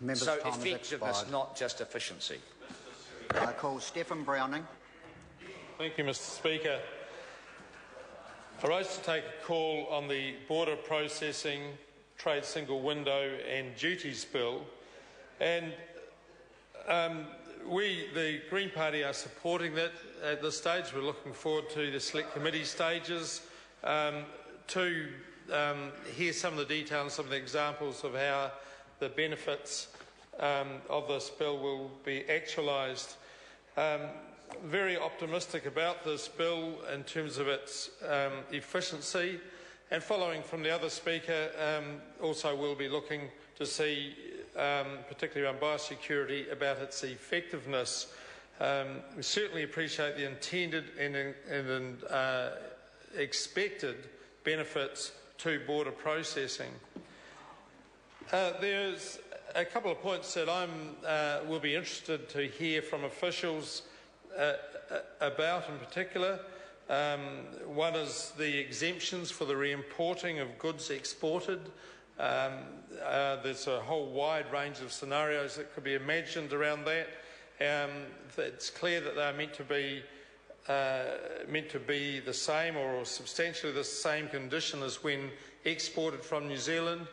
Member's So time has effectiveness, expired. not just efficiency. I call Stephen Browning. Thank you, Mr Speaker. I rise to take a call on the Border Processing, Trade Single Window and Duties Bill. And we, the Green Party, are supporting that at this stage. We're looking forward to the Select Committee stages to hear some of the detail and some of the examples of how the benefits of this bill will be actualised. Very optimistic about this bill in terms of its efficiency, and following from the other speaker, also we'll be looking to see, particularly around biosecurity, about its effectiveness. We certainly appreciate the intended and expected benefits to border processing. There's a couple of points that I will be interested to hear from officials about in particular. One is the exemptions for the re-importing of goods exported. There's a whole wide range of scenarios that could be imagined around that. It's clear that they're meant to be the same or substantially the same condition as when exported from New Zealand.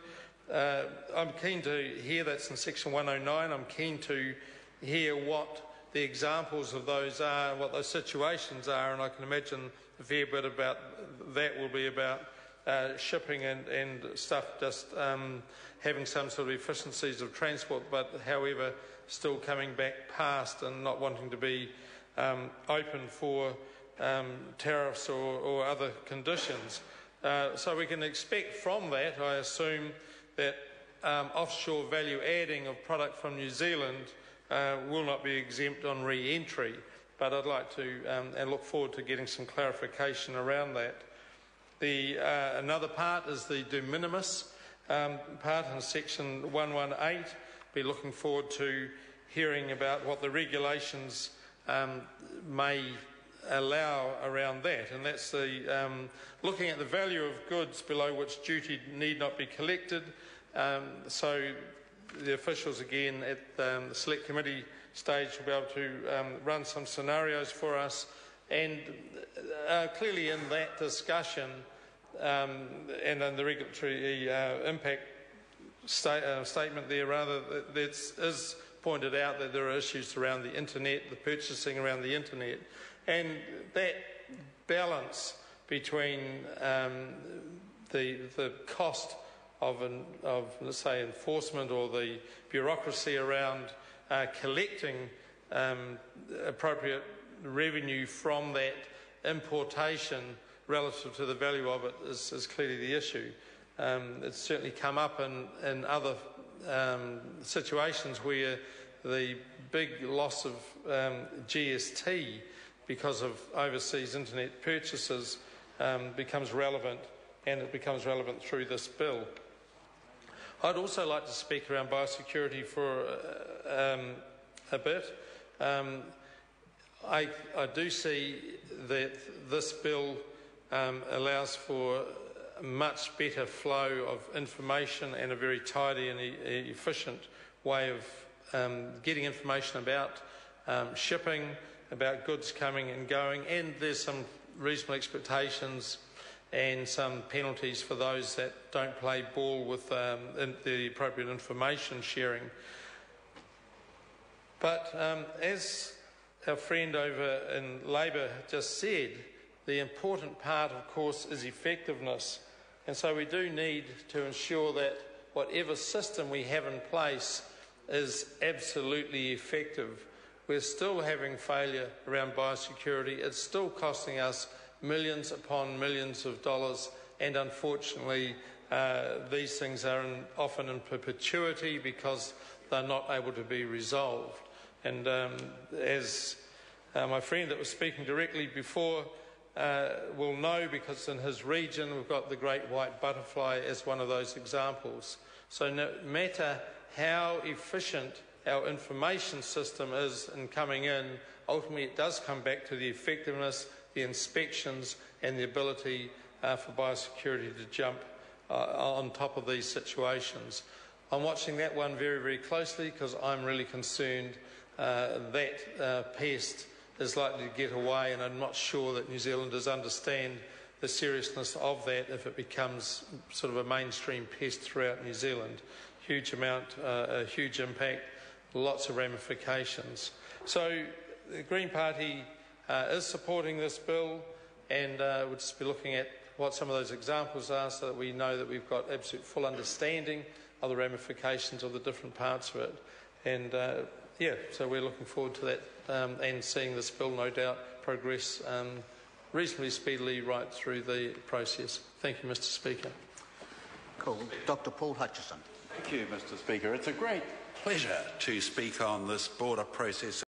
I'm keen to hear that's in Section 109. I'm keen to hear what the examples of those are, what those situations are, and I can imagine a fair bit about that will be about shipping and stuff just having some sort of efficiencies of transport, but however still coming back past and not wanting to be open for tariffs or other conditions. So we can expect from that, I assume, that offshore value adding of product from New Zealand will not be exempt on re-entry, but I'd like to and look forward to getting some clarification around that. Another part is the de minimis part in Section 118. Be looking forward to hearing about what the regulations may allow around that, and that's the looking at the value of goods below which duty need not be collected. So the officials again at the Select Committee stage will be able to run some scenarios for us, and clearly in that discussion and in the regulatory impact statement there, rather, that is pointed out that there are issues around the internet, the purchasing around the internet, and that balance between the cost of let's say enforcement or the bureaucracy around collecting appropriate revenue from that importation relative to the value of it is clearly the issue. It's certainly come up in other situations where the big loss of GST because of overseas internet purchases becomes relevant, and it becomes relevant through this bill. I'd also like to speak around biosecurity for a bit. I do see that this bill allows for a much better flow of information and a very tidy and efficient way of getting information about shipping, about goods coming and going, and there's some reasonable expectations and some penalties for those that don't play ball with the appropriate information sharing. But as our friend over in Labour just said, the important part, of course, is effectiveness. And so we do need to ensure that whatever system we have in place is absolutely effective. We're still having failure around biosecurity. It's still costing us millions upon millions of dollars, and unfortunately these things are often in perpetuity because they're not able to be resolved. And as my friend that was speaking directly before will know, because in his region we've got the great white butterfly as one of those examples. So no matter how efficient our information system is in coming in, ultimately it does come back to the effectiveness, the inspections and the ability for biosecurity to jump on top of these situations. I'm watching that one very, very closely because I'm really concerned that pest is likely to get away, and I'm not sure that New Zealanders understand the seriousness of that if it becomes sort of a mainstream pest throughout New Zealand. Huge amount, a huge impact, lots of ramifications. So the Green Party is supporting this bill, and we'll just be looking at what some of those examples are so that we know that we've got absolute full understanding of the ramifications of the different parts of it. And yeah, so we're looking forward to that and seeing this bill, no doubt, progress reasonably speedily right through the process. Thank you, Mr. Speaker. Cool. Dr. Paul Hutchison. Thank you, Mr. Speaker. It's a great pleasure to speak on this border process